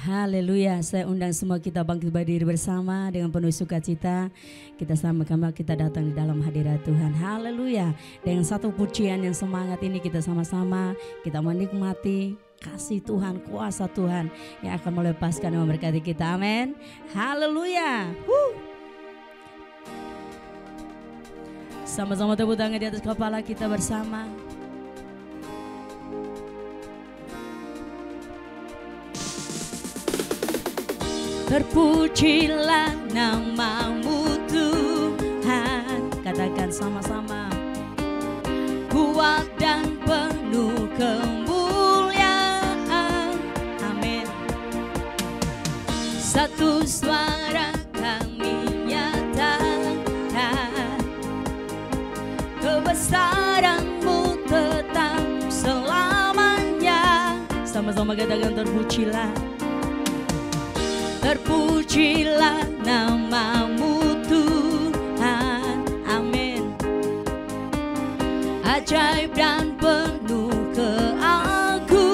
Haleluya, saya undang semua kita bangkit berdiri bersama dengan penuh sukacita. Kita sama-sama kita datang di dalam hadirat Tuhan. Haleluya. Dengan satu pujian yang semangat ini kita sama-sama kita menikmati kasih Tuhan, kuasa Tuhan yang akan melepaskan dan memberkati kita. Amin. Haleluya. Sama-sama tepuk tangan di atas kepala kita bersama. Terpujilah namamu Tuhan. Katakan sama-sama. Kuat dan penuh kemuliaan. Amin. Satu suara kami nyatakan, kebesaran-Mu tetap selamanya. Sama-sama katakan terpujilah. Terpujilah namamu Tuhan, amin. Ajaib dan penuh keagungan.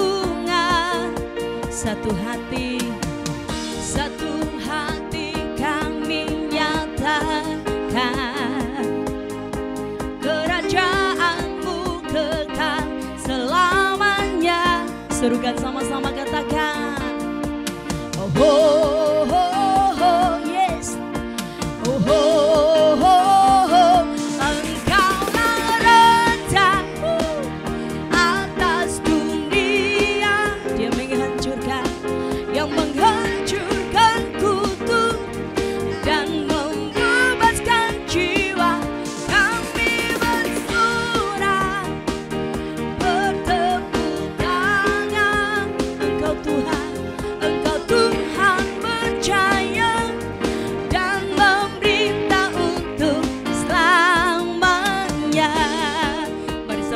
Satu hati kami nyatakan, kerajaan-Mu kekal selamanya. Serukan sama-sama katakan. Oh, oh, oh, yes. Oh, oh, oh, oh. Engkaulah Raja atas dunia. Dia menghancurkan, yang menghancurkan kutuk dan membebaskan jiwa. Kami bersorak, bertepuk tangan. Engkau Tuhan.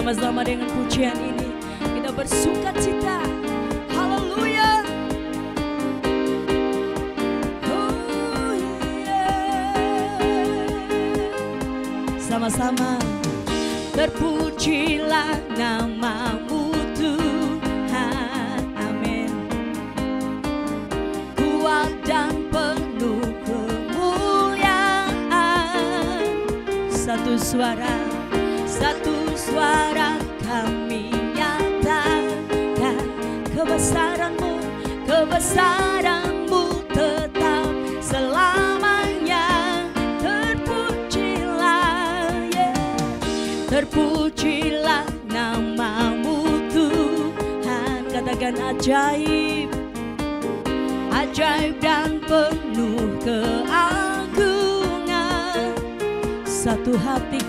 Bersama dengan pujian ini kita bersuka cita. Haleluya. Oh, yeah. Sama-sama. Terpujilah namamu Tuhan, amin. Kuat dan penuh kemuliaan. Satu suara kami nyatakan, kebesaran-Mu tetap selamanya. Terpujilah, yeah. Terpujilah namamu Tuhan. Katakan ajaib dan penuh keagungan. Satu hati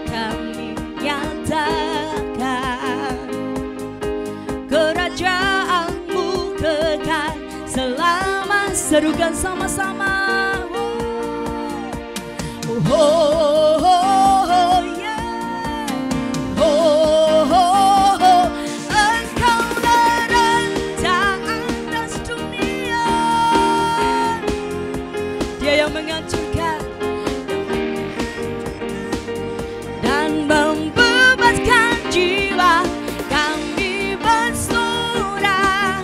kami nyatakan, kerajaan-Mu kekal selama. Serukan sama-sama. Oh, oh, oh, oh, yeah. Oh, oh, oh. Engkaulah Raja atas dunia. Dia yang menghancurkan dan membebaskan jiwa. Kami bersorak,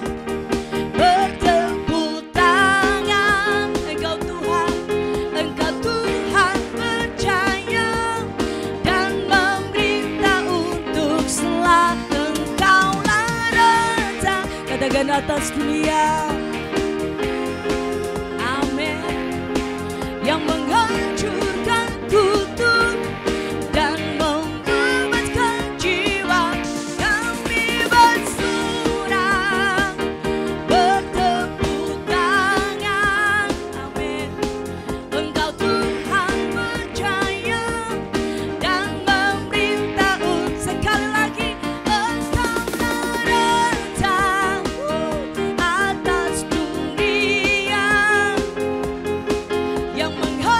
bertepuk tangan. Engkau Tuhan percaya dan memerintah untuk selalu. Engkaulah Raja, katakan atas dunia, amin. Yang menghancurkan kutuk dan membebaskan jiwa. Kami bersorak, bertepuk tangan, amin. Engkau Tuhan percaya dan memerintah sekali lagi. Engkaulah Raja atas dunia, yang menghancurkan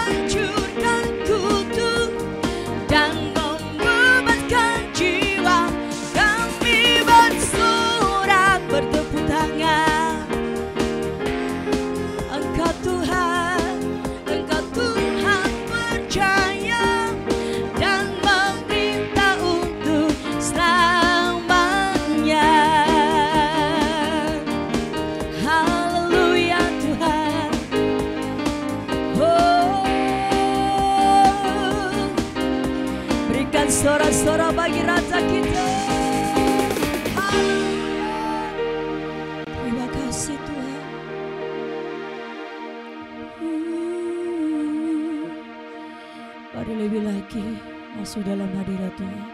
Mari lebih lagi masuk dalam hadirat Tuhan.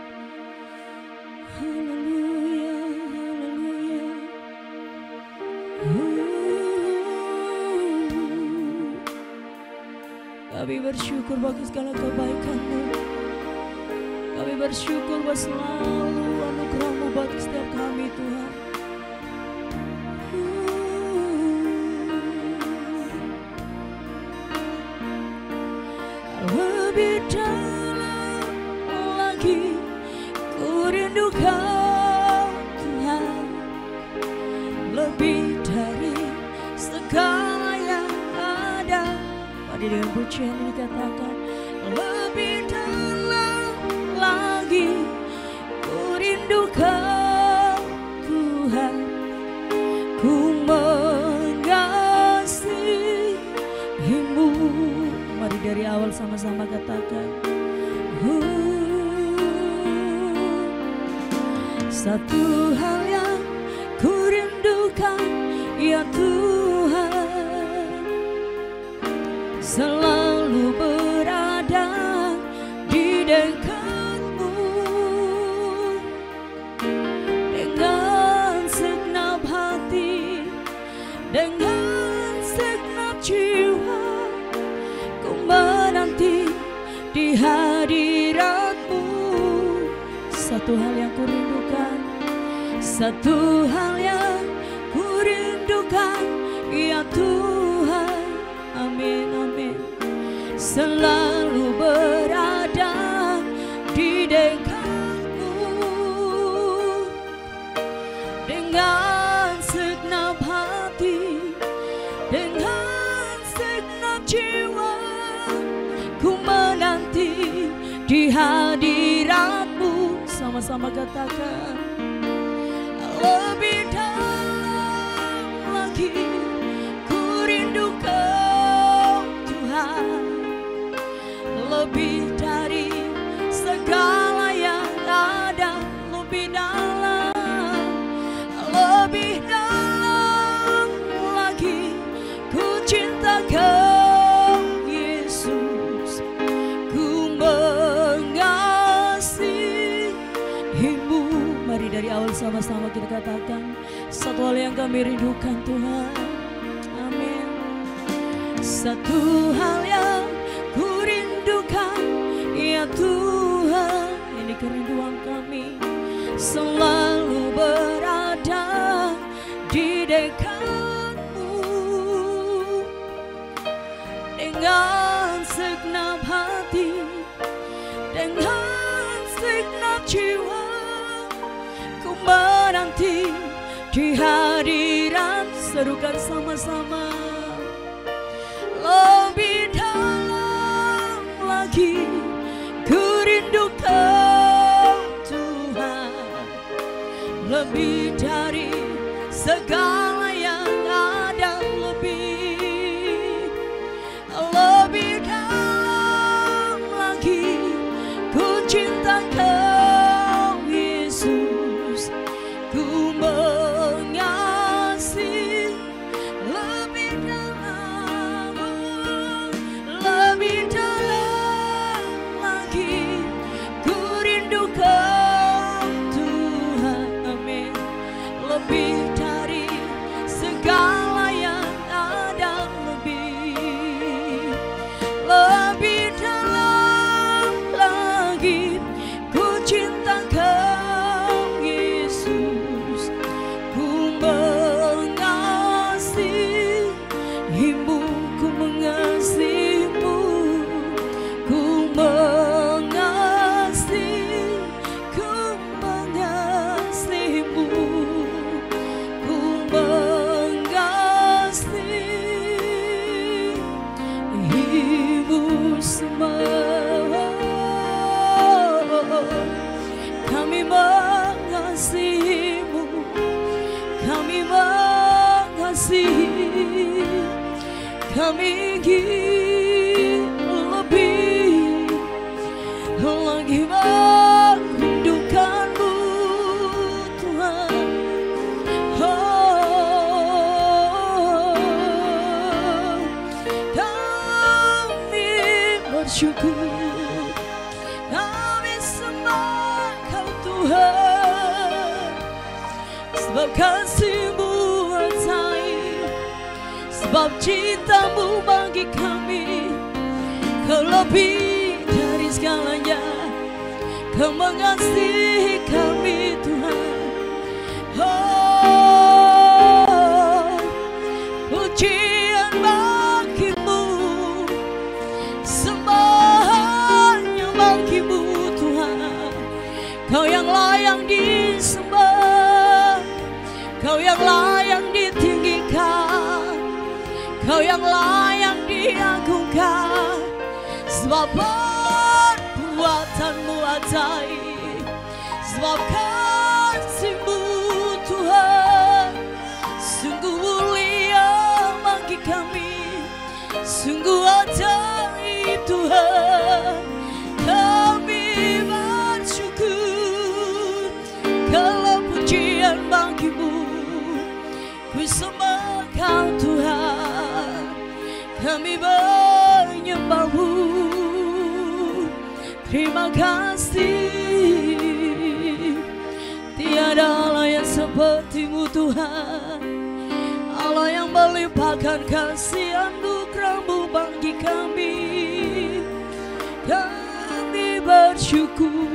Haleluya, haleluya. Kami bersyukur bagi segala kebaikan-Mu. Kami bersyukur buat selalu anugerah-Mu bagi setiap kami Tuhan. Lebih dalam lagi ku rindu Kau Tuhan, lebih dari segala yang ada. Pada dengan pujian ini dikatakan lebih dalam lagi ku rindu Kau Tuhan, ku mengasihi-Mu. Mari dari awal sama-sama katakan satu hal yang ku rindukan ya Tuhan, selalu berada di dekat-Mu dengan segenap hati, dengan segenap jiwa. Menanti di hadirat-Mu. Satu hal yang ku rindukan, satu hal yang ku rindukan ya Tuhan. Amin, amin. Selalu berada di dekat-Mu dengan segenap hati, dengan segenap jiwa. Ku menanti di hadirat-Mu. Sama-sama katakan lebih dalam lagi ku rindu Kau Tuhan, lebih dari segala yang ada. Lebih dalam lagi ku cinta Kau dari awal sama-sama kita katakan satu hal yang kami rindukan Tuhan. Amin. Satu hal yang ku rindukan ya Tuhan, ini kerinduan kami, selalu berada di dekat-Mu dengan segenap hati, dengan segenap jiwa. Menanti di hadirat, serukan sama-sama lebih dalam lagi ku rindu Kau Tuhan, lebih dari segala yang ada. Lebih dalam lagi ku cinta Kau Yesus, ku mengasihi. Lebih dalam lagi ku rindu Kau Tuhan. Amin. Lebih dari segala yang ada. Lebih dalam lagi ku cinta Kau Yesus, ku mengasihi-Mu, ku mengasihi-Mu, ku mengasihi, ku mengasihi-Mu, ku mengasihi-Mu semua. Kami mengasihi-Mu, kami mengasihi, kami ingin lebih lagi merindukan-Mu Tuhan. Kami bersyukur sebab cintamu bagi kami Kau lebih dari segalanya. Kau mengasihi kami Tuhan. Oh, pujian bagimu, sembahnya bagimu Tuhan. Kau yang layak disembah, Kau yang layak ditinggikan, Kau yang layak diagungkan. Sebab perbuatanmu ajaib, sebab kasih-Mu Tuhan sungguh mulia bagi kami, sungguh ajaib Tuhan. Kami bersyukur kalau pujian bagi-Mu, ku sembah Kau Tuhan. Kami menyembah-Mu. Terima kasih, tiada Allah yang seperti-Mu Tuhan. Allah yang melimpahkan kasih anugerah-Mu bagi kami. Kami bersyukur.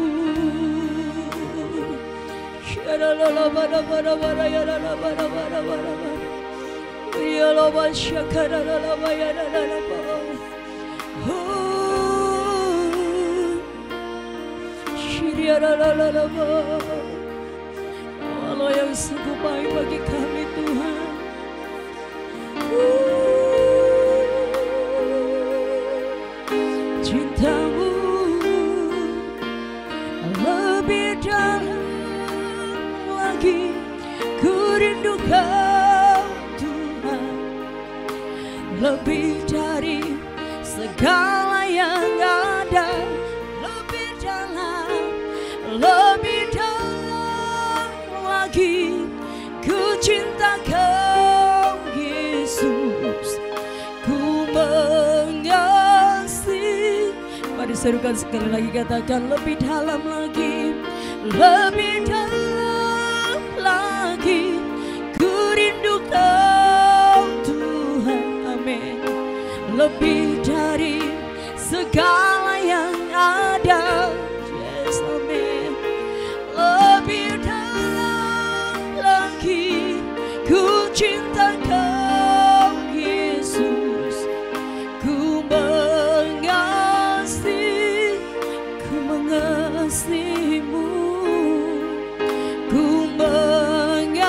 Allah yang sungguh baik bagi kami Tuhan. Cinta-Mu lebih dalam lagi, ku rindu Kau Tuhan, lebih dari segala yang ada. Lebih dalam lagi, ku cinta Kau Yesus, ku mengasihi. Mari serukan sekali lagi, katakan lebih dalam lagi, lebih dalam lagi, ku rindu Kau Tuhan. Amin. Lebih dari segala yang ada. Lebih dalam lagi, ku cinta Kau Yesus, ku mengasihi, ku mengasihi-Mu, ku mengasihi,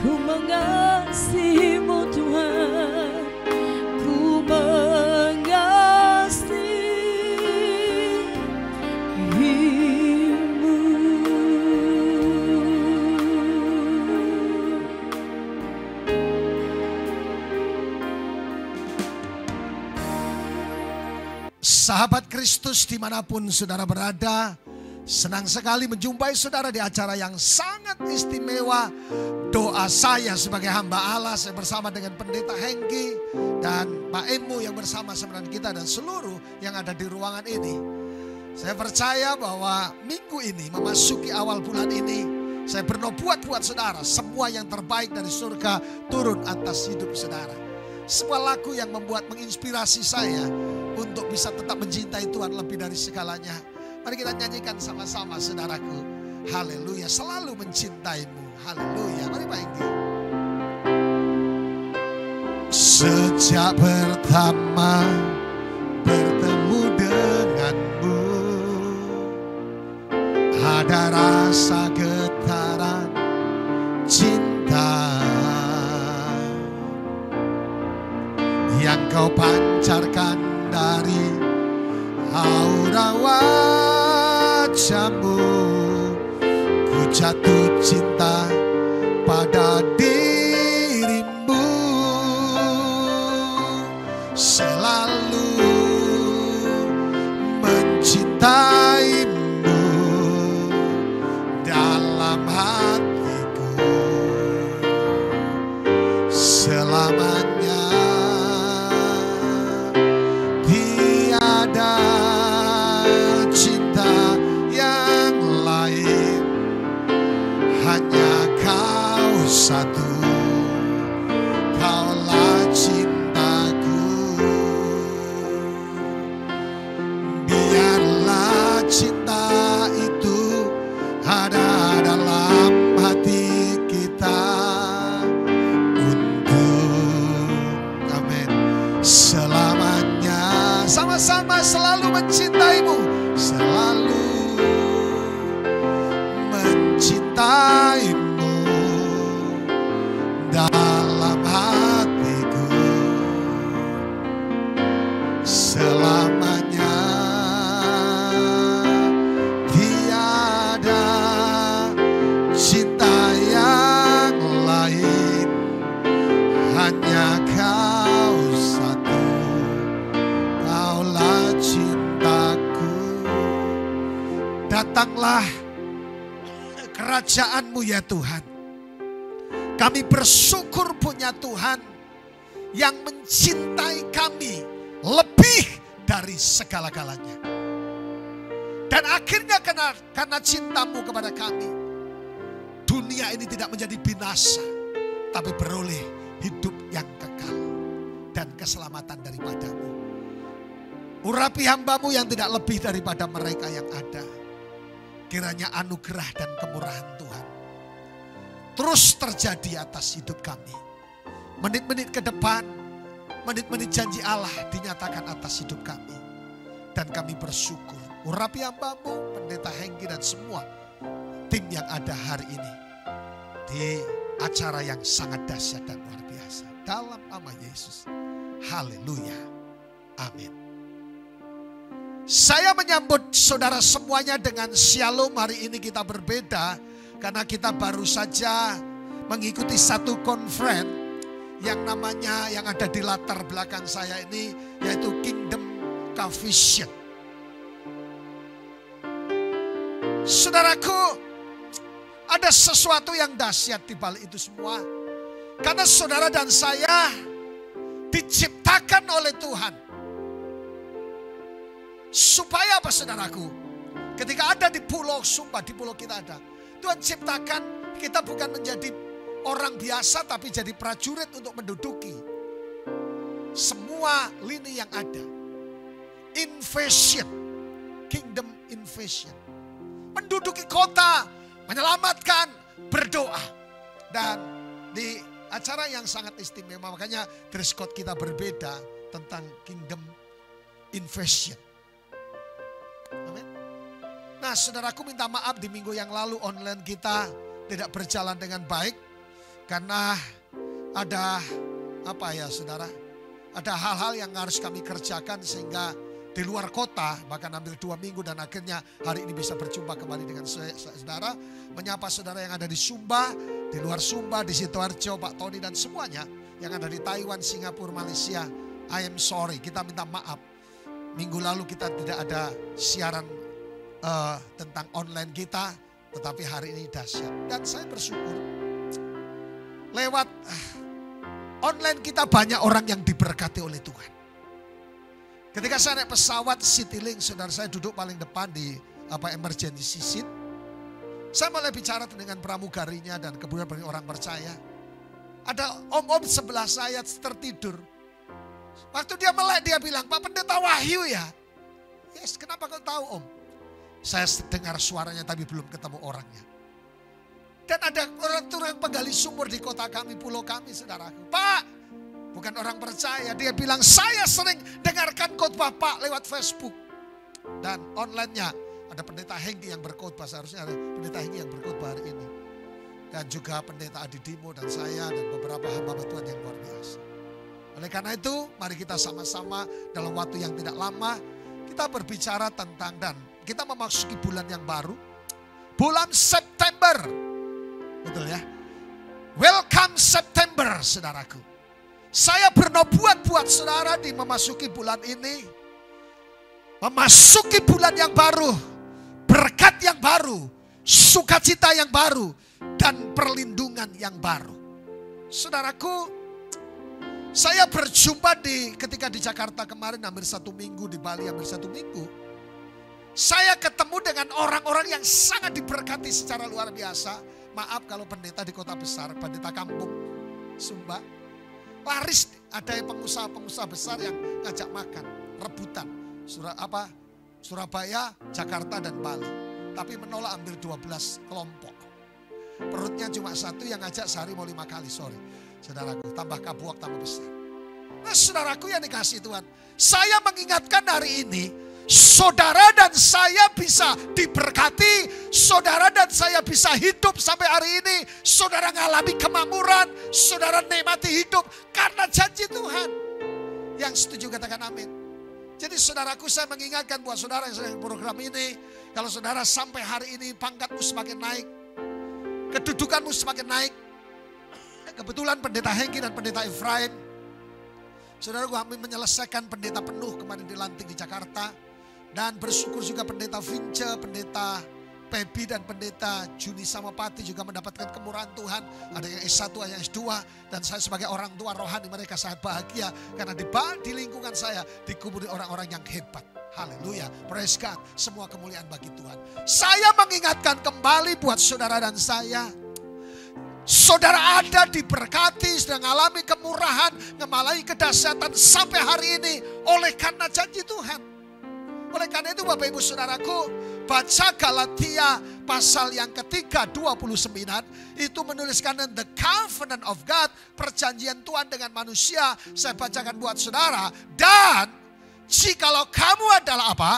ku mengasihi-Mu Tuhan, ku mengasihi. Sahabat Kristus dimanapun saudara berada, senang sekali menjumpai saudara di acara yang sangat istimewa. Doa saya sebagai hamba Allah, saya bersama dengan Pendeta Hengki dan Pak Emu yang bersama-sama dengan kita dan seluruh yang ada di ruangan ini. Saya percaya bahwa minggu ini memasuki awal bulan ini, saya bernubuat buat saudara, semua yang terbaik dari surga turun atas hidup saudara. Sebuah lagu yang menginspirasi saya untuk bisa tetap mencintai Tuhan lebih dari segalanya. Mari kita nyanyikan sama-sama saudaraku. Haleluya, selalu mencintai-Mu. Haleluya. Mari Pak Enggi. Sejak pertama bertemu denganmu, ada rasa getaran cinta yang Kau pancarkan dari aura wajah-Mu. Ku jatuh cinta pada diri-Mu, selalu mencintai-Mu dalam hatiku selamanya. Cinta yang lain, hanya Kau satu. datanglah kerajaan-Mu ya Tuhan. Kami bersyukur punya Tuhan yang mencintai kami lebih dari segala-galanya. Dan akhirnya karena cinta-Mu kepada kami, dunia ini tidak menjadi binasa, tapi beroleh hidup yang kekal dan keselamatan daripada-Mu. Urapi hamba-Mu yang tidak lebih daripada mereka yang ada. Kiranya anugerah dan kemurahan Tuhan terus terjadi atas hidup kami. Menit-menit ke depan, menit-menit janji Allah dinyatakan atas hidup kami. Dan kami bersyukur. Urapi hamba-Mu, Pendeta Hengki dan semua tim yang ada hari ini. Di acara yang sangat dahsyat dan luar biasa. Dalam nama Yesus. Haleluya. Amin. Saya menyambut saudara semuanya dengan shalom. Hari ini kita berbeda karena kita baru saja mengikuti satu conference yang namanya, yang ada di latar belakang saya ini, yaitu Kingdom Vision. Saudaraku, ada sesuatu yang dahsyat di balik itu semua. Karena saudara dan saya diciptakan oleh Tuhan. Supaya apa saudaraku? Ketika ada di pulau Sumba, di pulau kita ada, Tuhan ciptakan kita bukan menjadi orang biasa, tapi jadi prajurit untuk menduduki semua lini yang ada. Invasion, kingdom invasion. Menduduki kota, menyelamatkan, berdoa. Dan di acara yang sangat istimewa, makanya dress code kita berbeda tentang kingdom invasion. Amin. Nah, saudaraku minta maaf di minggu yang lalu online kita tidak berjalan dengan baik. Karena ada apa ya saudara? Ada hal-hal yang harus kami kerjakan sehingga di luar kota, bahkan hampir 2 minggu, dan akhirnya hari ini bisa berjumpa kembali dengan saudara. Menyapa saudara yang ada di Sumba, di luar Sumba, di Sidoarjo, Pak Tony dan semuanya. Yang ada di Taiwan, Singapura, Malaysia. I am sorry, kita minta maaf. Minggu lalu kita tidak ada siaran tentang online kita, tetapi hari ini dahsyat. Dan saya bersyukur lewat online kita banyak orang yang diberkati oleh Tuhan. Ketika saya naik pesawat Citylink, saudara saya duduk paling depan di emergency seat. Saya mulai bicara dengan pramugarinya dan kemudian banyak orang percaya. Ada om-om sebelah saya tertidur. Waktu dia melek dia bilang, "Pak Pendeta Wahyu ya?" "Yes, kenapa kau tahu om?" Saya dengar suaranya tapi belum ketemu orangnya. Dan ada orang penggali sumur di kota kami, pulau kami saudaraku. "Pak," bukan orang percaya, dia bilang, "Saya sering dengarkan khotbah Pak lewat Facebook." Dan online-nya ada Pendeta Hengki yang berkhotbah, seharusnya ada Pendeta Hengki yang berkhotbah hari ini. Dan juga Pendeta Adi Dimo dan saya dan beberapa hamba Tuhan yang luar biasa. Oleh karena itu, mari kita sama-sama dalam waktu yang tidak lama, kita berbicara tentang, dan kita memasuki bulan yang baru. Bulan September. Betul ya? Welcome September, saudaraku. Saya bernubuat buat saudara di memasuki bulan ini. Memasuki bulan yang baru. Berkat yang baru. Sukacita yang baru. Dan perlindungan yang baru. Saudaraku, saya berjumpa ketika di Jakarta kemarin hampir 1 minggu, di Bali hampir 1 minggu. Saya ketemu dengan orang-orang yang sangat diberkati secara luar biasa. Maaf kalau pendeta di kota besar, pendeta kampung Sumba. Laris, ada pengusaha-pengusaha besar yang ngajak makan, rebutan. Surabaya, Jakarta dan Bali. Tapi menolak hampir 12 kelompok. Perutnya cuma satu yang ngajak sehari mau 5 kali, sorry. Saudaraku, tambah kabuak tambah besar. Nah saudaraku yang dikasih Tuhan, saya mengingatkan hari ini, saudara dan saya bisa diberkati, saudara dan saya bisa hidup sampai hari ini, saudara mengalami kemakmuran, saudara nikmati hidup karena janji Tuhan. Yang setuju katakan amin. Jadi saudaraku, saya mengingatkan buat saudara yang sedang program ini, kalau saudara sampai hari ini pangkatmu semakin naik, kedudukanmu semakin naik. Kebetulan Pendeta Hengki dan Pendeta Efraim, saudara, kami menyelesaikan pendeta penuh kemarin dilantik di Jakarta. Dan bersyukur juga Pendeta Vince, Pendeta Pebi dan pendeta Juni Samapati juga mendapatkan kemurahan Tuhan. Ada yang S1, ada yang S2. Dan saya sebagai orang tua rohani mereka sangat bahagia. Karena di lingkungan saya dikuburi orang-orang yang hebat. Haleluya, praise God. Semua kemuliaan bagi Tuhan. Saya mengingatkan kembali buat saudara dan saya. Saudara ada diberkati, sedang mengalami kemurahan, mengalami kedahsyatan sampai hari ini. Oleh karena janji Tuhan. Oleh karena itu Bapak Ibu Saudaraku, baca Galatia pasal yang ketiga 29 itu menuliskan the covenant of God, perjanjian Tuhan dengan manusia. Saya bacakan buat saudara. Dan jikalau kamu adalah apa?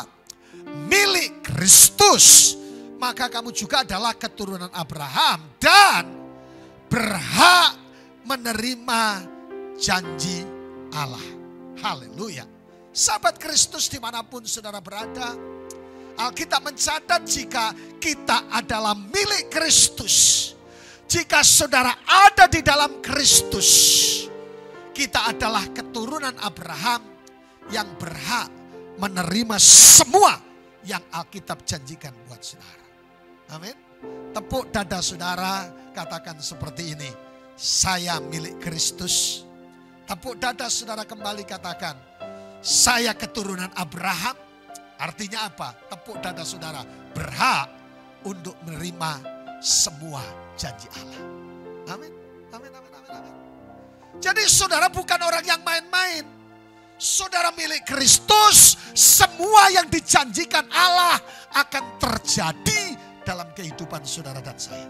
Milik Kristus, maka kamu juga adalah keturunan Abraham dan berhak menerima janji Allah. Haleluya. Sahabat Kristus dimanapun saudara berada, Alkitab mencatat jika kita adalah milik Kristus, jika saudara ada di dalam Kristus, kita adalah keturunan Abraham yang berhak menerima semua yang Alkitab janjikan buat saudara. Amin. Tepuk dada saudara, katakan seperti ini, saya milik Kristus. Tepuk dada saudara kembali, katakan, saya keturunan Abraham. Artinya apa? Tepuk dada saudara, berhak untuk menerima semua janji Allah. Amin. Amin, amin, amin, amin. Jadi saudara bukan orang yang main-main. Saudara milik Kristus. Semua yang dijanjikan Allah akan terjadi dalam kehidupan saudara dan saya.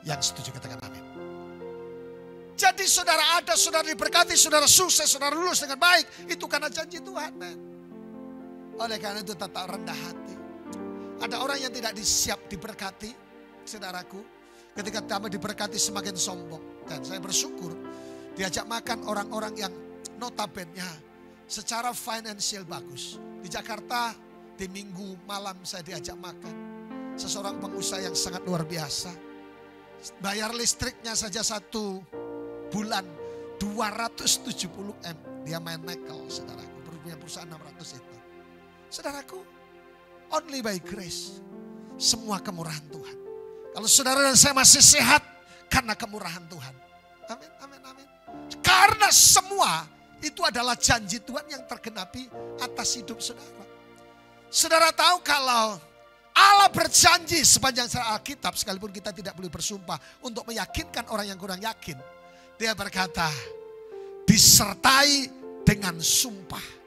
Yang setuju katakan amin. Jadi saudara ada, saudara diberkati, saudara sukses, saudara lulus dengan baik. Itu karena janji Tuhan. Man. Oleh karena itu tetap rendah hati. Ada orang yang tidak disiap diberkati, saudaraku. Ketika tambah diberkati semakin sombong. Dan saya bersyukur diajak makan orang-orang yang notabene secara finansial bagus. Di Jakarta di minggu malam saya diajak makan. Seseorang pengusaha yang sangat luar biasa. Bayar listriknya saja satu bulan 270 M. Dia main nekel, saudaraku. Punya perusahaan 600 itu. Saudaraku, only by grace. Semua kemurahan Tuhan. Kalau saudara dan saya masih sehat, karena kemurahan Tuhan. Amin, amin, amin. Karena semua itu adalah janji Tuhan yang tergenapi atas hidup saudara. Saudara tahu kalau Allah berjanji sepanjang Alkitab, sekalipun kita tidak boleh bersumpah untuk meyakinkan orang yang kurang yakin. Dia berkata, disertai dengan sumpah.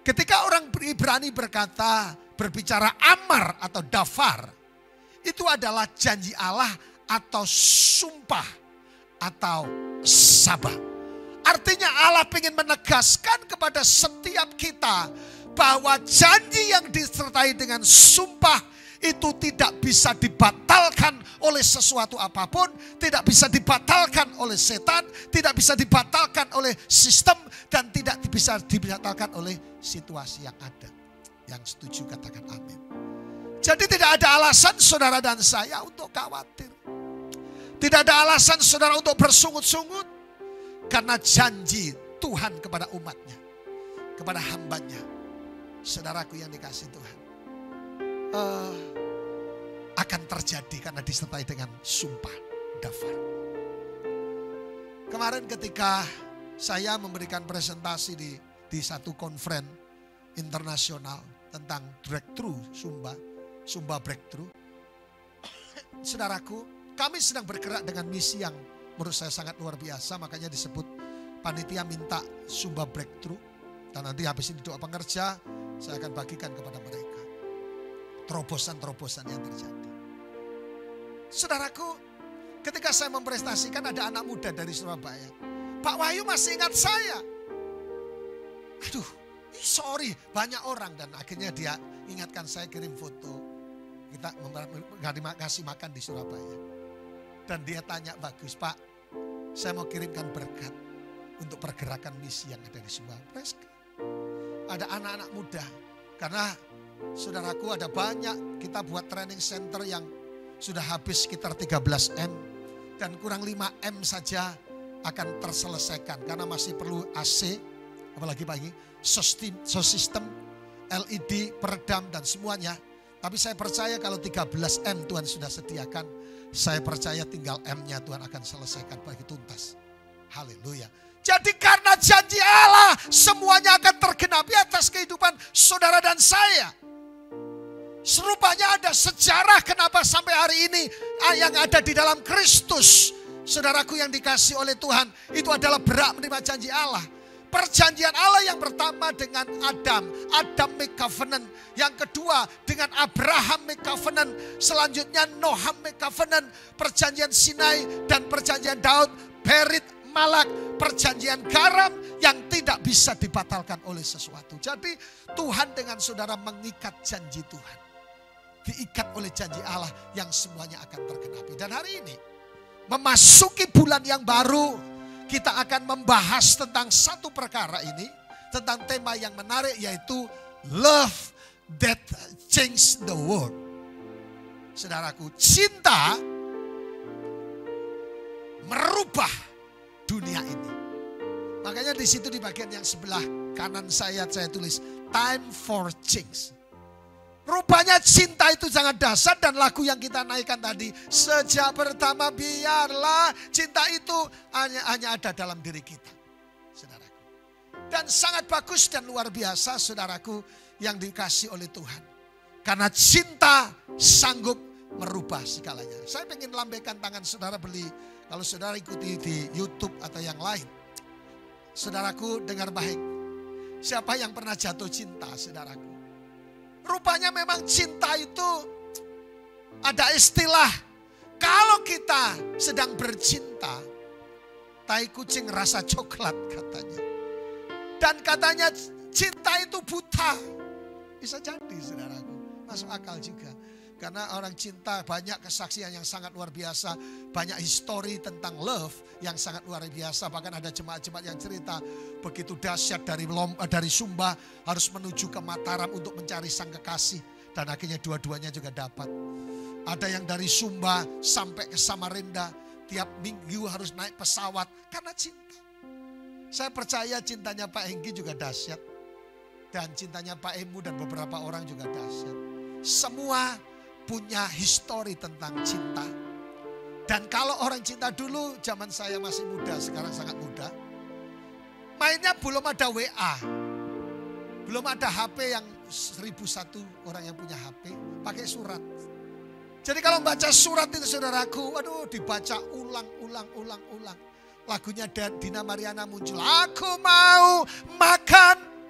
Ketika orang Ibrani berkata, berbicara amar atau dafar, itu adalah janji Allah atau sumpah atau sabah. Artinya Allah ingin menegaskan kepada setiap kita bahwa janji yang disertai dengan sumpah itu tidak bisa dibatalkan oleh sesuatu apapun, tidak bisa dibatalkan oleh setan, tidak bisa dibatalkan oleh sistem, dan tidak bisa dibatalkan oleh situasi yang ada. Yang setuju katakan amin. Jadi tidak ada alasan saudara dan saya untuk khawatir. Tidak ada alasan saudara untuk bersungut-sungut, karena janji Tuhan kepada umatnya, kepada hambanya, saudaraku yang dikasih Tuhan, akan terjadi karena disertai dengan sumpah dafar. Kemarin ketika saya memberikan presentasi di satu konferensi internasional tentang breakthrough Sumba breakthrough. Saudaraku, kami sedang bergerak dengan misi yang menurut saya sangat luar biasa, makanya disebut panitia minta Sumba breakthrough. Dan nanti habis ini doa pengerja saya akan bagikan kepada mereka. Terobosan-terobosan yang terjadi. Saudaraku, ketika saya mempresentasikan ada anak muda dari Surabaya. Pak Wahyu masih ingat saya. Aduh, sorry, banyak orang. Dan akhirnya dia ingatkan saya, kirim foto. Kita kasih makan di Surabaya. Dan dia tanya, bagus Pak, saya mau kirimkan berkat untuk pergerakan misi yang ada di Surabaya. Ada anak-anak muda. Karena saudaraku ada banyak, kita buat training center yang sudah habis sekitar 13 M. Dan kurang 5 M saja akan terselesaikan. Karena masih perlu AC, apalagi pagi, sistem LED, peredam dan semuanya. Tapi saya percaya kalau 13 M Tuhan sudah sediakan, saya percaya tinggal M-nya Tuhan akan selesaikan bagi tuntas. Haleluya. Jadi karena janji Allah semuanya akan tergenapi atas kehidupan saudara dan saya. Serupanya ada sejarah kenapa sampai hari ini yang ada di dalam Kristus. Saudaraku yang dikasih oleh Tuhan, itu adalah berhak menerima janji Allah. Perjanjian Allah yang pertama dengan Adam make covenant. Yang kedua dengan Abraham make covenant. Selanjutnya Noah make covenant. Perjanjian Sinai dan perjanjian Daud, Berit, Malak. Perjanjian garam yang tidak bisa dibatalkan oleh sesuatu. Jadi Tuhan dengan saudara mengikat janji Tuhan. Diikat oleh janji Allah yang semuanya akan tergenapi. Dan hari ini memasuki bulan yang baru, kita akan membahas tentang satu perkara ini, tentang tema yang menarik yaitu love that change the world. Saudaraku, cinta merubah dunia ini. Makanya di situ di bagian yang sebelah kanan saya tulis time for change. Rupanya cinta itu sangat dahsyat dan lagu yang kita naikkan tadi. Sejak pertama biarlah cinta itu hanya ada dalam diri kita. Saudaraku. Dan sangat bagus dan luar biasa saudaraku yang dikasih oleh Tuhan. Karena cinta sanggup merubah segalanya. Saya ingin lambaikan tangan saudara kalau saudara ikuti di YouTube atau yang lain. Saudaraku dengar baik. Siapa yang pernah jatuh cinta saudaraku? Rupanya memang cinta itu ada istilah. Kalau kita sedang bercinta, tai kucing rasa coklat katanya. Dan katanya cinta itu buta. Bisa jadi saudaraku, masuk akal juga. Karena orang cinta banyak kesaksian yang sangat luar biasa. Banyak histori tentang love yang sangat luar biasa. Bahkan ada jemaat-jemaat yang cerita begitu dahsyat dari Sumba harus menuju ke Mataram untuk mencari sang kekasih. Dan akhirnya dua-duanya juga dapat. Ada yang dari Sumba sampai ke Samarinda. Tiap minggu harus naik pesawat karena cinta. Saya percaya cintanya Pak Hengki juga dahsyat. Dan cintanya Pak Emu dan beberapa orang juga dahsyat. Semua punya histori tentang cinta. Dan kalau orang cinta dulu, zaman saya masih muda, sekarang sangat muda. Mainnya belum ada WA. Belum ada HP yang 1001 orang yang punya HP. Pakai surat. Jadi kalau baca surat itu saudaraku, waduh dibaca ulang. Lagunya Dina Mariana muncul. Aku mau makan.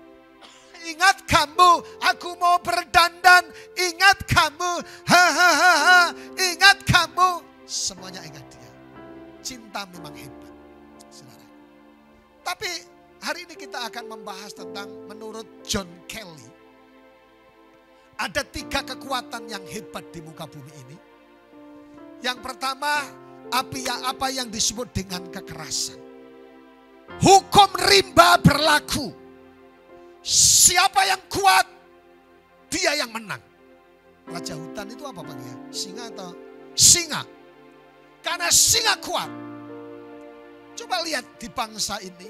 Ingat kamu, aku mau berdandan. Ingat kamu, ingat kamu. Semuanya ingat dia. Cinta memang hebat, saudara. Tapi hari ini kita akan membahas tentang menurut John Kelly. Ada 3 kekuatan yang hebat di muka bumi ini. Yang pertama, apa yang disebut dengan kekerasan. Hukum rimba berlaku. Siapa yang kuat, dia yang menang. Raja hutan itu apa Bang ya? Singa atau? Singa. Karena singa kuat. Coba lihat di bangsa ini.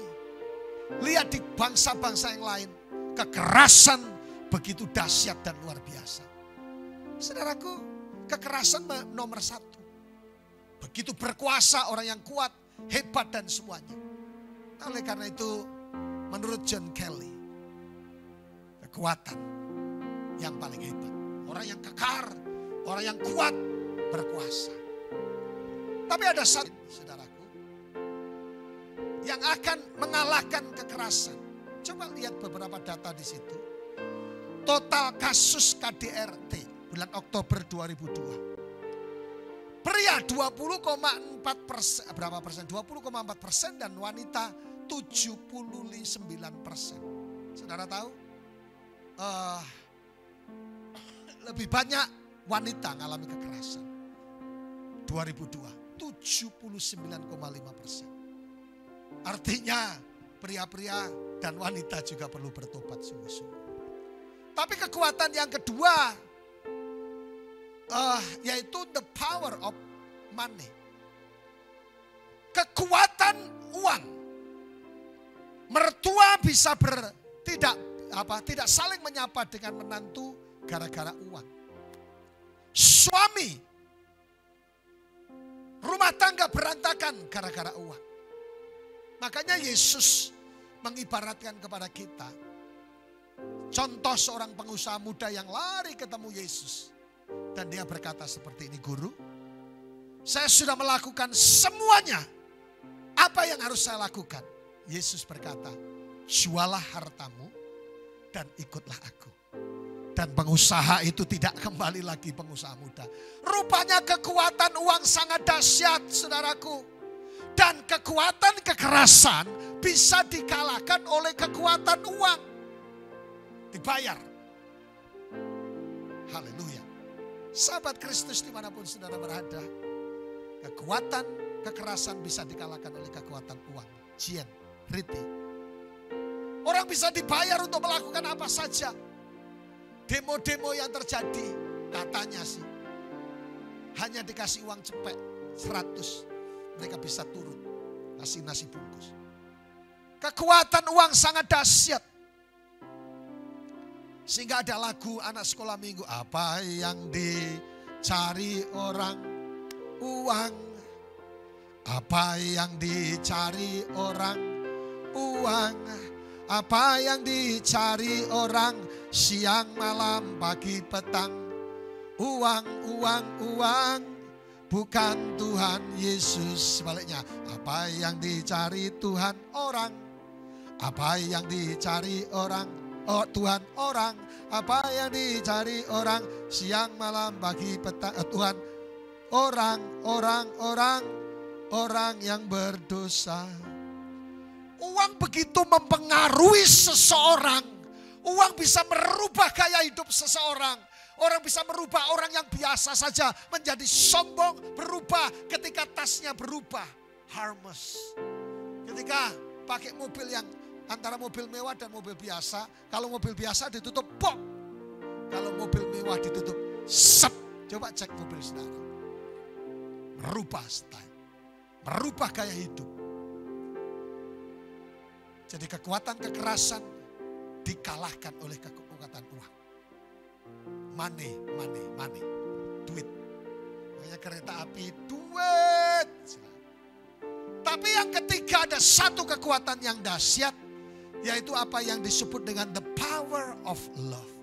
Lihat di bangsa-bangsa yang lain. Kekerasan begitu dahsyat dan luar biasa. Saudaraku, kekerasan nomor 1. Begitu berkuasa orang yang kuat, hebat dan semuanya. Oleh karena itu, menurut John Kelly, kekuatan yang paling hebat. Orang yang kekar, orang yang kuat, berkuasa. Tapi ada satu, saudaraku, yang akan mengalahkan kekerasan. Coba lihat beberapa data di situ. Total kasus KDRT bulan Oktober 2002. Pria 20,4%, berapa persen? 20,4% dan wanita 79%. Saudara tahu? Lebih banyak wanita mengalami kekerasan. 2002, 79,5%. Artinya pria-pria dan wanita juga perlu bertobat sungguh-sungguh. Tapi kekuatan yang kedua, yaitu the power of money. Kekuatan uang. Mertua bisa tidak saling menyapa dengan menantu gara-gara uang. suami, rumah tangga berantakan gara-gara uang. Makanya Yesus mengibaratkan kepada kita contoh seorang pengusaha muda yang lari ketemu Yesus. Dan dia berkata seperti ini, "Guru, saya sudah melakukan semuanya. Apa yang harus saya lakukan?" Yesus berkata, "Jualah hartamu dan ikutlah aku." Dan pengusaha itu tidak kembali lagi pengusaha muda. Rupanya kekuatan uang sangat dahsyat, saudaraku. Dan kekuatan kekerasan bisa dikalahkan oleh kekuatan uang. Dibayar. Haleluya. Sahabat Kristus dimanapun saudara berada, kekuatan kekerasan bisa dikalahkan oleh kekuatan uang. Jien, riti. Orang bisa dibayar untuk melakukan apa saja. Demo-demo yang terjadi, katanya sih, hanya dikasih uang cepek 100, mereka bisa turun, kasih nasi bungkus. Kekuatan uang sangat dahsyat. Sehingga ada lagu anak sekolah minggu, apa yang dicari orang? Uang. Apa yang dicari orang? Uang. Apa yang dicari orang? Siang, malam, pagi, petang. Uang, uang, uang. Bukan Tuhan Yesus. Sebaliknya, apa yang dicari Tuhan orang? Apa yang dicari orang? Oh Tuhan orang, apa yang dicari orang? Siang, malam, pagi, petang. Tuhan orang yang berdosa. Uang begitu mempengaruhi seseorang. Uang bisa merubah gaya hidup seseorang. Orang bisa merubah orang yang biasa saja menjadi sombong, berubah ketika tasnya berubah. Harmless. Ketika pakai mobil yang antara mobil mewah dan mobil biasa. Kalau mobil biasa ditutup pop. Kalau mobil mewah ditutup sep. Coba cek mobil saudara. Merubah style. Merubah gaya hidup. Jadi kekuatan kekerasan dikalahkan oleh kekuatan uang. Money. Duit. Makanya kereta api duit. Tapi yang ketiga ada satu kekuatan yang dahsyat. Yaitu apa yang disebut dengan the power of love.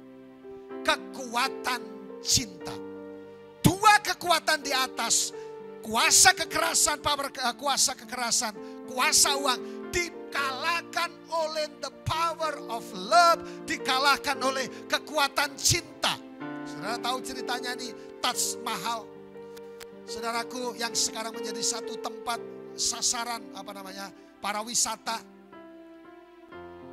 Kekuatan cinta. Dua kekuatan di atas. Kuasa kekerasan, kuasa uang. Dikalahkan oleh the power of love. Dikalahkan oleh kekuatan cinta. Saudara tahu ceritanya ini Taj Mahal. Saudaraku yang sekarang menjadi satu tempat sasaran para wisata.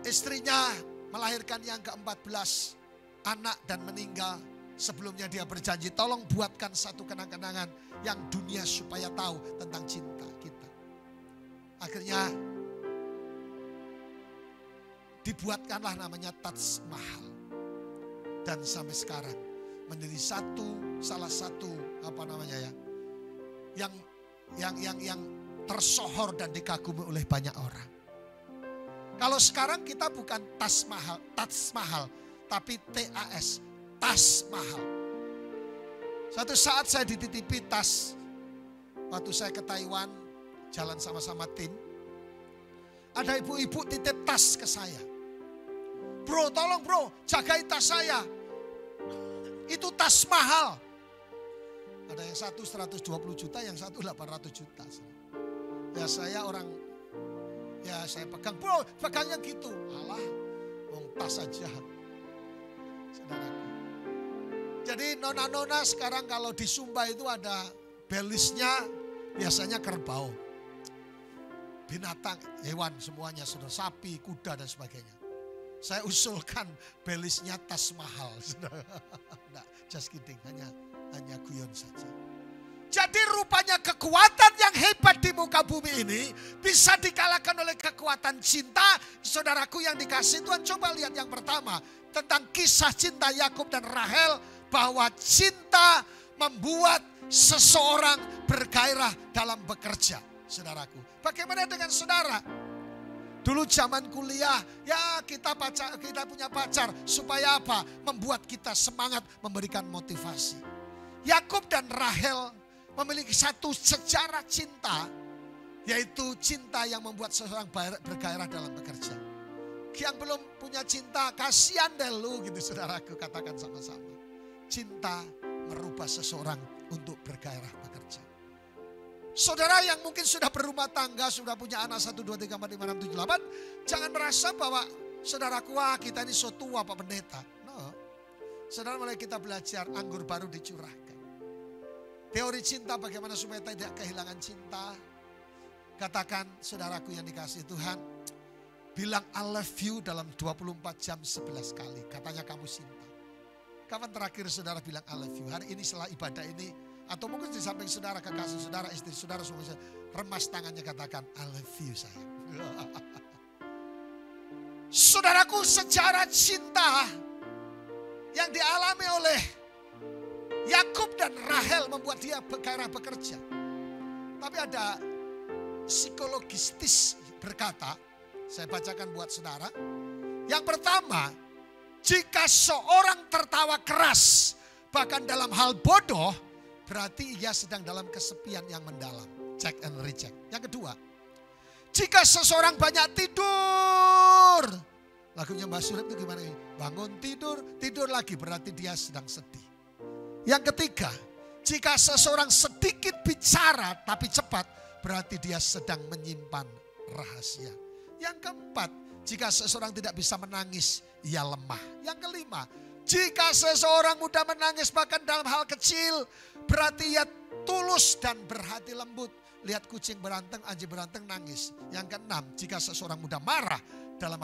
Istrinya melahirkan yang ke-14 anak dan meninggal. Sebelumnya dia berjanji, tolong buatkan satu kenang-kenangan yang dunia supaya tahu tentang cinta kita. Akhirnya dibuatkanlah namanya Taj Mahal. Dan sampai sekarang menjadi salah satu yang tersohor dan dikagumi oleh banyak orang. Kalau sekarang kita bukan Taj Mahal, tapi TAS, Taj Mahal. Suatu saat saya dititipi tas, waktu saya ke Taiwan, jalan sama-sama tim. Ada ibu-ibu titip tas ke saya. Bro, tolong bro, jagain tas saya. Itu Taj Mahal. Ada yang satu 120 juta, yang satu 800 juta. Ya saya pegang, bro pegangnya gitu. Alah, tas aja. Saudaraku. Jadi nona-nona sekarang kalau di Sumba itu ada belisnya, biasanya kerbau. Binatang, hewan semuanya, saudara, sapi, kuda dan sebagainya. Saya usulkan belisnya Taj Mahal. Enggak, just kidding, hanya guyon saja. Jadi rupanya kekuatan yang hebat di muka bumi ini bisa dikalahkan oleh kekuatan cinta. Saudaraku yang dikasih Tuhan, coba lihat yang pertama. Tentang kisah cinta Yakub dan Rahel. Bahwa cinta membuat seseorang bergairah dalam bekerja. Saudaraku, bagaimana dengan saudara? Dulu zaman kuliah, ya kita punya pacar. Supaya apa? Membuat kita semangat, memberikan motivasi. Yakub dan Rahel memiliki satu sejarah cinta, yaitu cinta yang membuat seseorang bergairah dalam bekerja. Yang belum punya cinta, kasihan deh lu gitu saudaraku, katakan sama-sama. Cinta merubah seseorang untuk bergairah bekerja. Saudara yang mungkin sudah berumah tangga, sudah punya anak 1, 2, 3, 4, 5, 6, 7, 8. Jangan merasa bahwa saudaraku, wah kita ini so tua Pak Pendeta. No. Saudara, mulai kita belajar anggur baru dicurahkan. Teori cinta, bagaimana supaya tidak kehilangan cinta. Katakan saudaraku yang dikasihi Tuhan, bilang I love you dalam 24 jam 11 kali. Katanya kamu cinta. Kapan terakhir saudara bilang I love you? Hari ini setelah ibadah ini, atau mungkin di samping saudara, kekasih saudara, istri saudara, suami saudara, remas tangannya, katakan I love you sayang. Saudaraku, sejarah cinta yang dialami oleh Yakub dan Rahel membuat dia bergairah bekerja. Tapi ada psikologistis berkata, saya bacakan buat saudara. Yang pertama, jika seorang tertawa keras, bahkan dalam hal bodoh, berarti ia sedang dalam kesepian yang mendalam. Check and recheck. Yang kedua, jika seseorang banyak tidur, lagunya Mbak Surip itu gimana? Bangun tidur, tidur lagi, berarti dia sedang sedih. Yang ketiga, jika seseorang sedikit bicara tapi cepat, berarti dia sedang menyimpan rahasia. Yang keempat, jika seseorang tidak bisa menangis, ia lemah. Yang kelima, jika seseorang mudah menangis bahkan dalam hal kecil, berarti ia tulus dan berhati lembut. Lihat kucing berantem, anjing berantem, nangis. Yang keenam, jika seseorang mudah marah dalam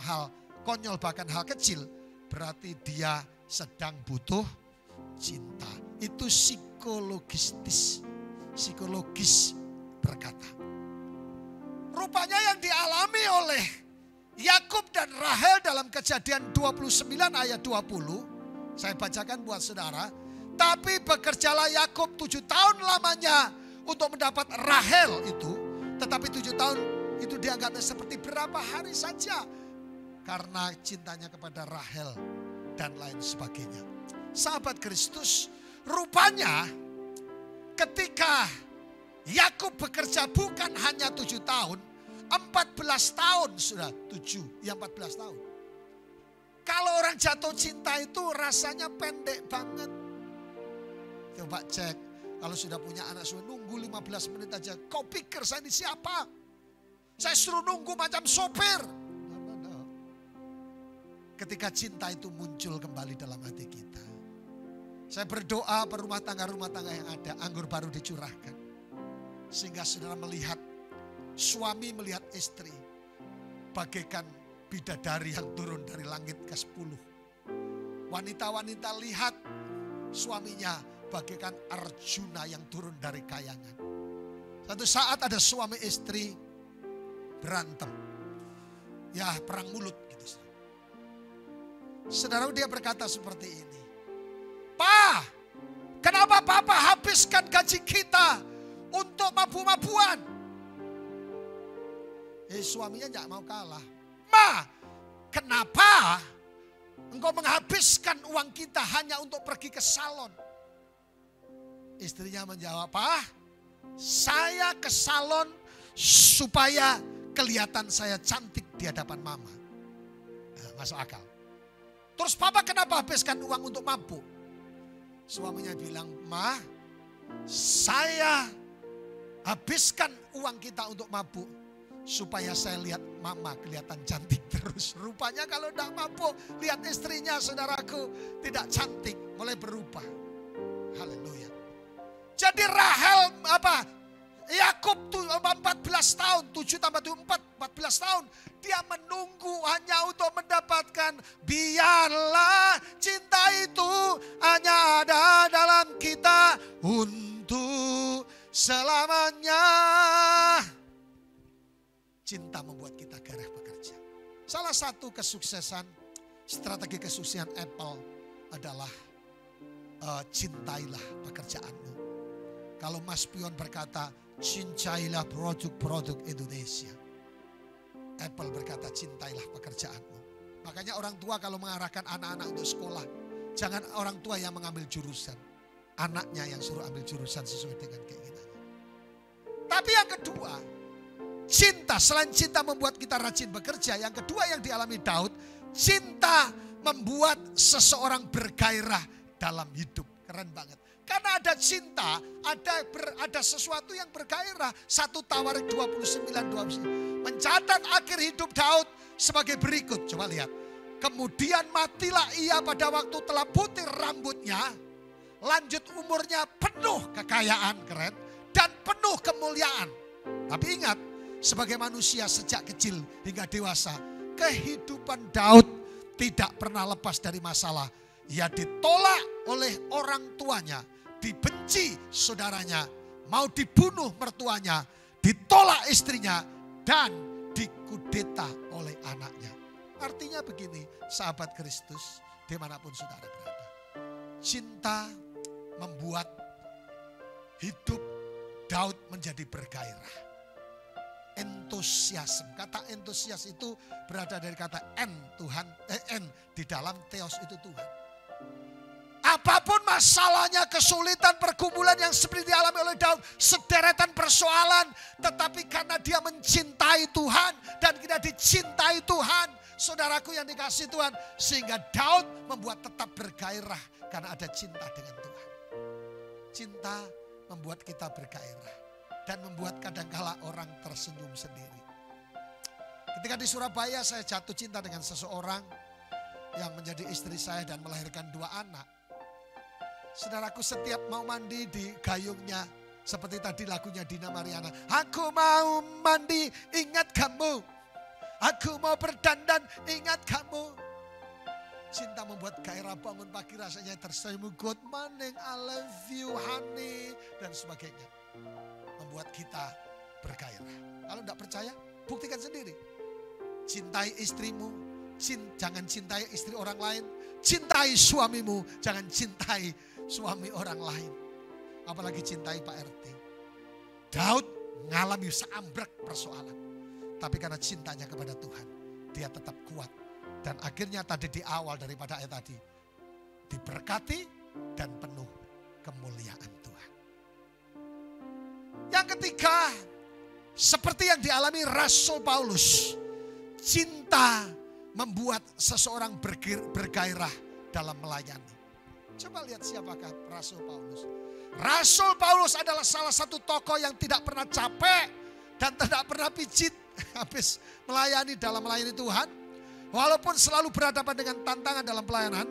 hal konyol bahkan hal kecil, berarti dia sedang butuh cinta. Itu psikologis berkata. Rupanya yang dialami oleh Yakub dan Rahel dalam Kejadian 29 ayat 20. Saya bacakan buat saudara. Tapi bekerjalah Yakub 7 tahun lamanya untuk mendapat Rahel itu. Tetapi 7 tahun itu dianggapnya seperti berapa hari saja. Karena cintanya kepada Rahel dan lain sebagainya. Sahabat Kristus, rupanya ketika Yakub bekerja bukan hanya 7 tahun, 14 tahun sudah 7, ya 14 tahun. Kalau orang jatuh cinta itu rasanya pendek banget. Coba cek, kalau sudah punya anak sudah nunggu 15 menit aja. Kau pikir saya ini siapa? Saya suruh nunggu macam sopir. No. Ketika cinta itu muncul kembali dalam hati kita. Saya berdoa per rumah tangga yang ada, anggur baru dicurahkan. Sehingga saudara melihat, suami melihat istri bagaikan bidadari yang turun dari langit ke-10. Wanita-wanita lihat suaminya bagaikan Arjuna yang turun dari kayangan. Satu saat ada suami istri berantem. Ya, perang mulut gitu. Saudara, dia berkata seperti ini. Pak, kenapa Papa habiskan gaji kita untuk mabu-mabuan? Suaminya tidak mau kalah. Ma, kenapa engkau menghabiskan uang kita hanya untuk pergi ke salon? Istrinya menjawab, Pak, saya ke salon supaya kelihatan saya cantik di hadapan mama. Nah, masuk akal. Terus Papa kenapa habiskan uang untuk mabuk? Suaminya bilang, Ma, saya habiskan uang kita untuk mabuk supaya saya lihat mama kelihatan cantik terus. Rupanya kalau tidak mabuk, lihat istrinya saudaraku tidak cantik, mulai berubah. Haleluya. Jadi Rahel Yakub 14 tahun, 7 tambah 4, 14 tahun. Dia menunggu hanya untuk mendapatkan, biarlah cinta itu hanya ada dalam kita untuk selamanya. Cinta membuat kita gairah bekerja. Salah satu kesuksesan, strategi kesuksesan Apple adalah cintailah pekerjaanmu. Kalau Mas Pion berkata, cintailah produk-produk Indonesia. Apple berkata, cintailah pekerjaanmu. Makanya orang tua kalau mengarahkan anak-anak untuk sekolah, jangan orang tua yang mengambil jurusan. anaknya yang suruh ambil jurusan sesuai dengan keinginannya. Tapi yang kedua, cinta. Selain cinta membuat kita rajin bekerja, yang kedua yang dialami Daud, cinta membuat seseorang bergairah dalam hidup. Keren banget. Karena ada cinta, ada sesuatu yang bergairah. 1 Tawarik 29:29 mencatat akhir hidup Daud sebagai berikut. Coba lihat. Kemudian matilah ia pada waktu telah putih rambutnya. Lanjut umurnya penuh kekayaan, keren. Dan penuh kemuliaan. Tapi ingat, sebagai manusia sejak kecil hingga dewasa, kehidupan Daud tidak pernah lepas dari masalah. Ia ditolak oleh orang tuanya, dibenci saudaranya, mau dibunuh mertuanya, ditolak istrinya, dan dikudeta oleh anaknya. Artinya begini, sahabat Kristus, dimanapun saudara berada. Cinta membuat hidup Daud menjadi bergairah. Entusiasme. Kata entusias itu berada dari kata en di dalam theos itu Tuhan. Apapun masalahnya, kesulitan, pergumulan yang seperti dialami oleh Daud, sederetan persoalan, tetapi karena dia mencintai Tuhan dan kita dicintai Tuhan, saudaraku yang dikasihi Tuhan, sehingga Daud membuat tetap bergairah karena ada cinta dengan Tuhan. Cinta membuat kita bergairah dan membuat kadangkala orang tersenyum sendiri. Ketika di Surabaya saya jatuh cinta dengan seseorang yang menjadi istri saya dan melahirkan 2 anak. Saudaraku, setiap mau mandi di gayungnya, seperti tadi lagunya Dina Mariana. Aku mau mandi, ingat kamu. Aku mau berdandan, ingat kamu. Cinta membuat gairah, bangun pagi rasanya tersenyum. Good morning, I love you honey. Dan sebagainya. Membuat kita bergairah. Kalau tidak percaya, buktikan sendiri. Cintai istrimu, jangan cintai istri orang lain. Cintai suamimu, jangan cintai suami orang lain. Apalagi cintai Pak RT. Daud mengalami seambrek persoalan. Tapi karena cintanya kepada Tuhan, dia tetap kuat. Dan akhirnya tadi di awal daripada ayat tadi, diberkati dan penuh kemuliaan Tuhan. Yang ketiga, seperti yang dialami Rasul Paulus, cinta membuat seseorang bergairah dalam melayani. Coba lihat siapakah Rasul Paulus. Rasul Paulus adalah salah satu tokoh yang tidak pernah capek dan tidak pernah pijit habis melayani Tuhan. Walaupun selalu berhadapan dengan tantangan dalam pelayanan,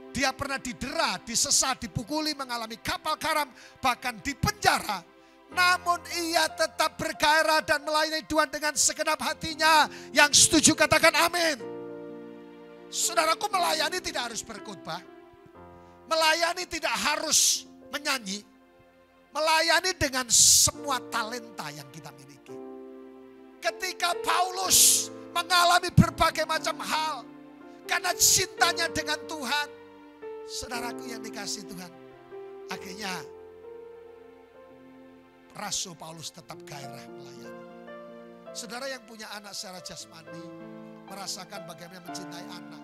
dia pernah didera, disesat, dipukuli, mengalami kapal karam, bahkan dipenjara. Namun ia tetap bergairah dan melayani Tuhan dengan segenap hatinya. Yang setuju katakan amin. Saudaraku, melayani tidak harus berkhotbah. Melayani tidak harus menyanyi. Melayani dengan semua talenta yang kita miliki. Ketika Paulus mengalami berbagai macam hal karena cintanya dengan Tuhan, saudaraku yang dikasihi Tuhan, akhirnya Rasul Paulus tetap gairah melayani. Saudara yang punya anak secara jasmani merasakan bagaimana mencintai anak.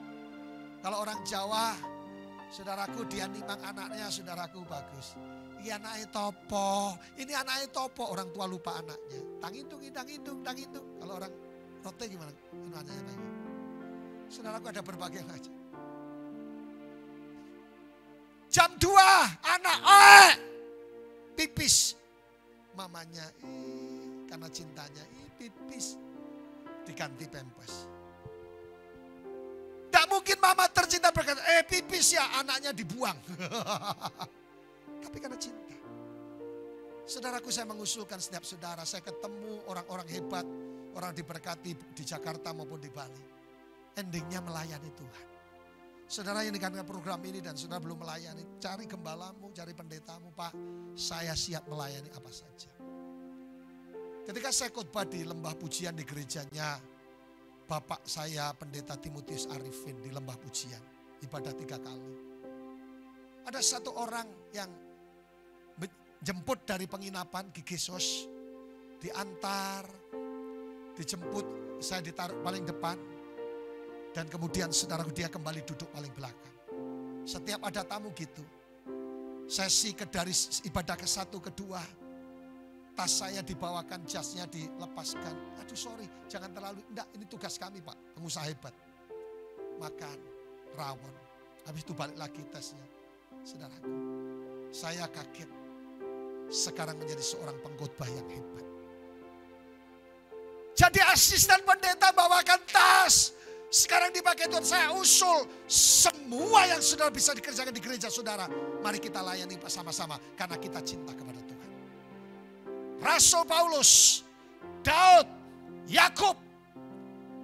Kalau orang Jawa, saudaraku, dia nimang anaknya, saudaraku, bagus. Ini anaknya topo, ini anaknya topo, orang tua lupa anaknya. Tang hidung. Kalau orang rote gimana? Saudaraku, ada berbagai macam. Jam 2, anak pipis. Mamanya karena cintanya pipis, diganti pempes. Tak mungkin mama tercinta berkata, pipis ya, anaknya dibuang. Tapi karena cinta. Saudaraku, saya mengusulkan setiap saudara, saya ketemu orang-orang hebat, orang diberkati di Jakarta maupun di Bali. Endingnya melayani Tuhan. Saudara yang dengarkan program ini dan saudara belum melayani, cari gembalamu, cari pendetamu. Pak, saya siap melayani apa saja. Ketika saya khotbah di lembah pujian di gerejanya Bapak saya Pendeta Timotius Arifin di lembah pujian, ibadah 3 kali. Ada satu orang yang jemput dari penginapan Gigisos, diantar, dijemput, saya ditaruh paling depan. Dan kemudian saudaraku, dia kembali duduk paling belakang. Setiap ada tamu gitu. sesi dari ibadah ke-1, ke-2, tas saya dibawakan, jasnya dilepaskan. Aduh sorry, jangan terlalu, enggak, ini tugas kami Pak, pengusaha hebat. Makan, rawon, habis itu balik lagi tasnya. Saudaraku, saya kaget, sekarang menjadi seorang pengkhotbah yang hebat. Jadi asisten pendeta bawakan tas, sekarang dipakai Tuhan, saya usul semua yang saudara bisa dikerjakan di gereja saudara. Mari kita layani bersama-sama karena kita cinta kepada Tuhan. Rasul Paulus, Daud, Yakub.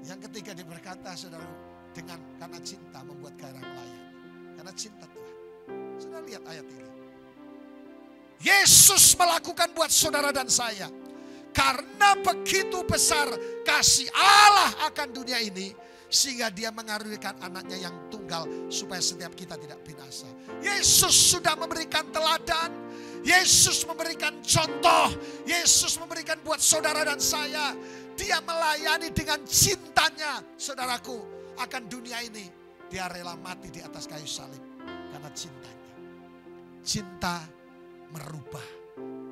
Yang ketiga dia berkata, saudara, karena cinta membuat gairah melayani. Karena cinta Tuhan. Saudara lihat ayat ini. Yesus melakukan buat saudara dan saya. Karena begitu besar kasih Allah akan dunia ini, sehingga dia mengaruniakan anaknya yang tunggal supaya setiap kita tidak binasa. Yesus sudah memberikan teladan, Yesus memberikan contoh, Yesus memberikan buat saudara dan saya. Dia melayani dengan cintanya, saudaraku, akan dunia ini. Dia rela mati di atas kayu salib karena cintanya. Cinta merubah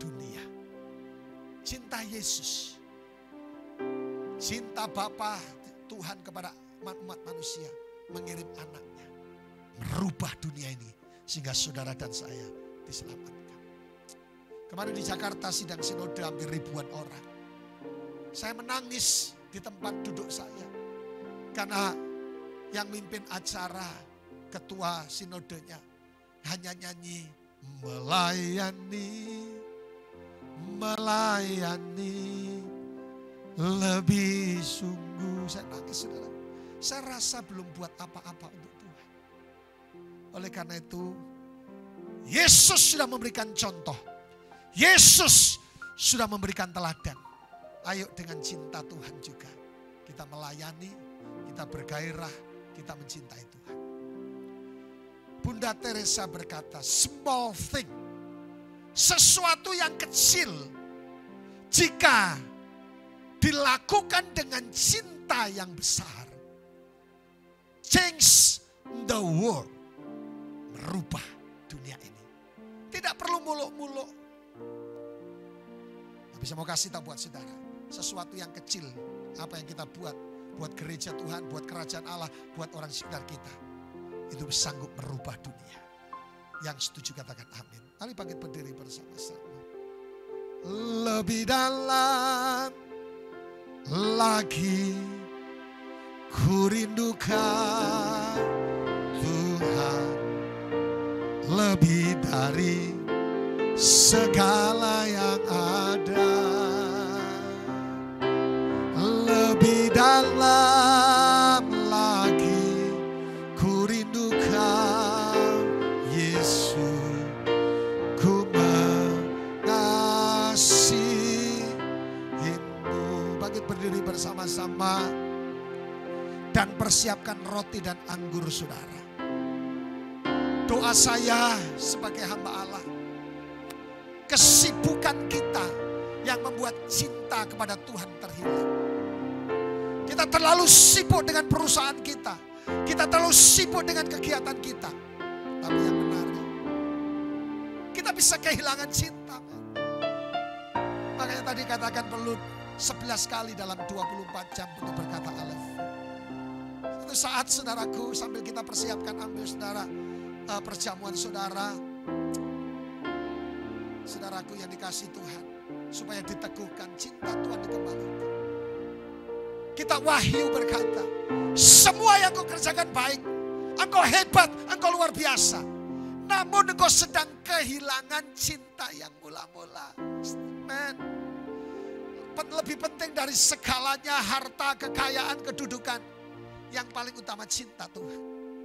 dunia. Cinta Yesus, cinta Bapa Tuhan kepada umat manusia, mengirim anaknya, merubah dunia ini sehingga saudara dan saya diselamatkan. Kemarin di Jakarta sidang sinode hampir ribuan orang. Saya menangis di tempat duduk saya karena yang mimpin acara ketua sinodenya hanya nyanyi melayani lebih sungguh. Saya nangis saudara. Saya rasa belum buat apa-apa untuk Tuhan. Oleh karena itu Yesus sudah memberikan contoh. Yesus sudah memberikan teladan. Ayo dengan cinta Tuhan juga kita melayani, kita bergairah, kita mencintai Tuhan. Bunda Teresa berkata, small thing, sesuatu yang kecil, jika dilakukan dengan cinta yang besar, change the world, merubah dunia ini. Tidak perlu muluk-muluk. Tapi saya mau kasih tahu buat saudara, sesuatu yang kecil, apa yang kita buat gereja Tuhan, buat kerajaan Allah, buat orang sekitar kita, itu sanggup merubah dunia. Yang setuju katakan amin. Mari bangkit berdiri bersama-sama. Lebih dalam lagi ku rindukan Tuhan, lebih dari segala yang ada, lebih dalam lagi ku rindukan Yesus, ku mengasihimu. Bangkit berdiri bersama-sama dan persiapkan roti dan anggur saudara. Doa saya sebagai hamba Allah, kesibukan kita yang membuat cinta kepada Tuhan terhilang. Kita terlalu sibuk dengan perusahaan kita. Kita terlalu sibuk dengan kegiatan kita. Tapi yang menarik, kita bisa kehilangan cinta. Makanya tadi katakan perlu 11 kali dalam 24 jam untuk berkata alef. Suatu saat saudaraku, sambil kita persiapkan ambil saudara perjamuan saudara, saudaraku yang dikasih Tuhan, supaya diteguhkan cinta Tuhan dikembalikan. Kita wahyu berkata, semua yang kau kerjakan baik, engkau hebat, engkau luar biasa. Namun engkau sedang kehilangan cinta yang mula-mula. Amen. Lebih penting dari segalanya, harta, kekayaan, kedudukan, yang paling utama cinta Tuhan.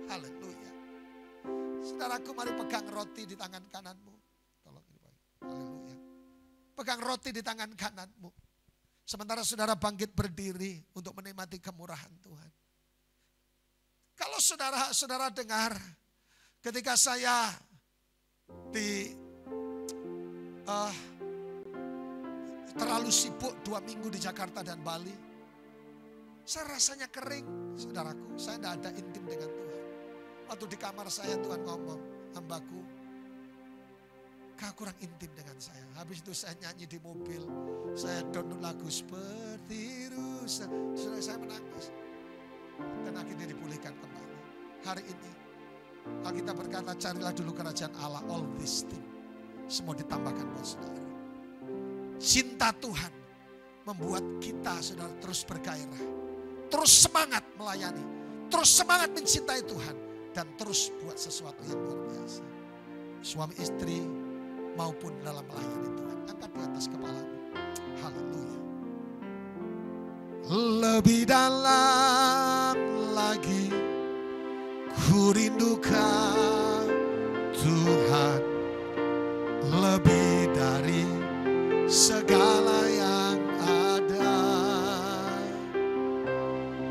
Haleluya. Saudaraku, mari pegang roti di tangan kananmu. Haleluya. Pegang roti di tangan kananmu. Sementara saudara bangkit berdiri untuk menikmati kemurahan Tuhan. Kalau saudara dengar ketika saya terlalu sibuk 2 minggu di Jakarta dan Bali, saya rasanya kering, saudaraku. Saya tidak ada intim dengan Tuhan. Waktu di kamar saya Tuhan ngomong, hambaku, Kau kurang intim dengan saya. Habis itu saya nyanyi di mobil. Saya download lagu seperti rusa. Saudara, saya menangis. Dan akhirnya dipulihkan kembali. Hari ini Alkitab berkata, carilah dulu kerajaan Allah. All these things semua ditambahkan buat saudara. Cinta Tuhan membuat kita, saudara, terus bergairah. Terus semangat melayani. Terus semangat mencintai Tuhan. Dan terus buat sesuatu yang luar biasa. Suami istri maupun dalam melayani Tuhan. Angkat di atas kepalamu. Haleluya. Lebih dalam lagi ku rindukan Tuhan. Lebih dari segala yang ada.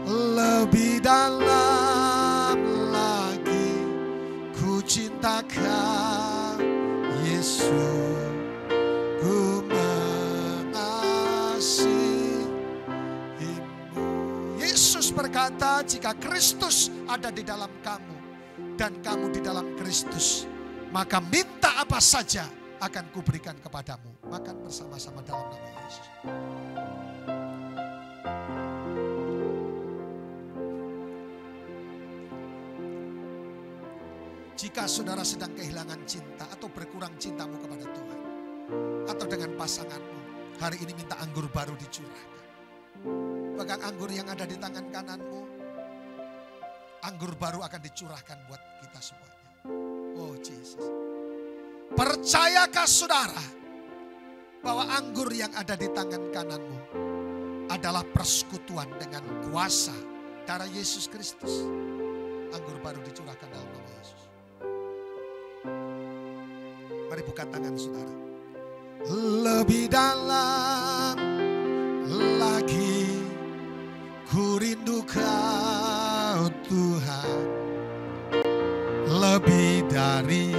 Lebih dalam lagi ku cintakan Yesus, ku mengasihimu. Yesus berkata, jika Kristus ada di dalam kamu dan kamu di dalam Kristus, maka minta apa saja akan kuberikan kepadamu. Makan bersama-sama dalam nama Yesus. Jika saudara sedang kehilangan cinta atau berkurang cintamu kepada Tuhan, atau dengan pasanganmu, hari ini minta anggur baru dicurahkan. Pegang anggur yang ada di tangan kananmu, anggur baru akan dicurahkan buat kita semuanya. Oh Jesus. Percayakah saudara bahwa anggur yang ada di tangan kananmu adalah persekutuan dengan kuasa darah Yesus Kristus? Anggur baru dicurahkan dalam nama Yesus. Mari buka tangan saudara. Lebih dalam lagi ku rindukan Tuhan. Lebih dari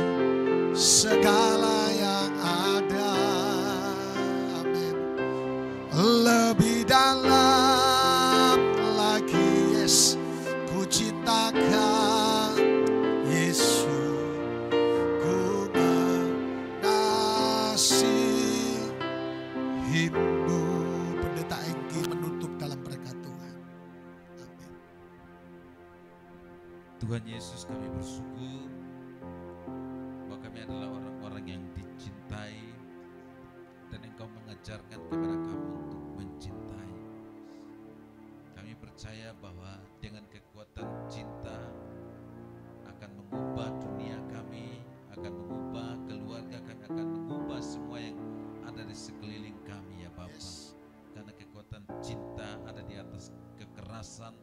segala yang ada. Amin. Lebih dalam lagi, yes, ku cintakan Yesus. Himnu. Pendeta Engki menutup dalam berkat Tuhan. Amin. Tuhan Yesus, kami bersyukur bahwa kami adalah orang-orang yang dicintai dan Engkau mengajarkan kepada kami untuk mencintai. Kami percaya bahwa dengan kekuatan cinta akan mengubah dunia kami, akan mengubah keluarga kami, akan mengubah semua yang ada di sekeliling kami ya Bapa. Yes. Karena kekuatan cinta ada di atas kekerasan,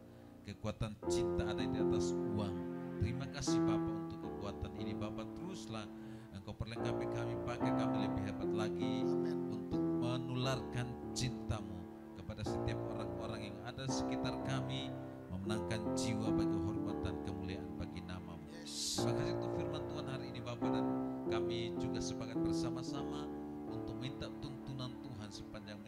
kekuatan cinta ada di atas uang. Terima kasih Bapa untuk kekuatan ini Bapa. Teruslah Engkau perlengkapi kami, pakai kami lebih hebat lagi. Amen. Untuk menularkan cinta-Mu kepada setiap orang-orang yang ada di sekitar kami, memenangkan jiwa bagi hormat dan kemuliaan bagi nama-Mu. Yes. Terima kasih untuk firman Tuhan hari ini Bapa, dan kami juga sepakat bersama-sama untuk minta tuntunan Tuhan sepanjang